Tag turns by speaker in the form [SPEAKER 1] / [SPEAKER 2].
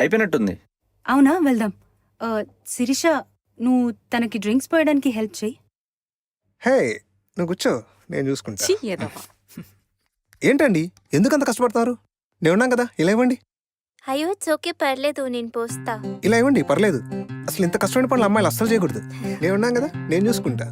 [SPEAKER 1] అయిపోయినట్టుంది.
[SPEAKER 2] అవునా, వెళ్దాం. శిరీష, నువ్వు తనకి డ్రింక్స్ పోయడానికి హెల్ప్ చెయ్యి.
[SPEAKER 3] హే, నువ్వు కూర్చో, నేను చూసుకుంటా.
[SPEAKER 4] ఛీ, ఎదవ.
[SPEAKER 3] ఏంటండి ఎందుకంత కష్టపడతారు? నేను ఉన్నాం కదా, ఇలా ఇవ్వండి.
[SPEAKER 5] అయ్యో ఇట్స్ ఓకే, పర్లేదు, నేను పోస్తా.
[SPEAKER 3] ఇలా ఇవ్వండి, పర్లేదు. అసలు ఇంత కష్టమైన పనులు అమ్మాయిలు అస్సలు చేయకూడదు. నేను ఉన్నాం కదా, నేను చూసుకుంటా.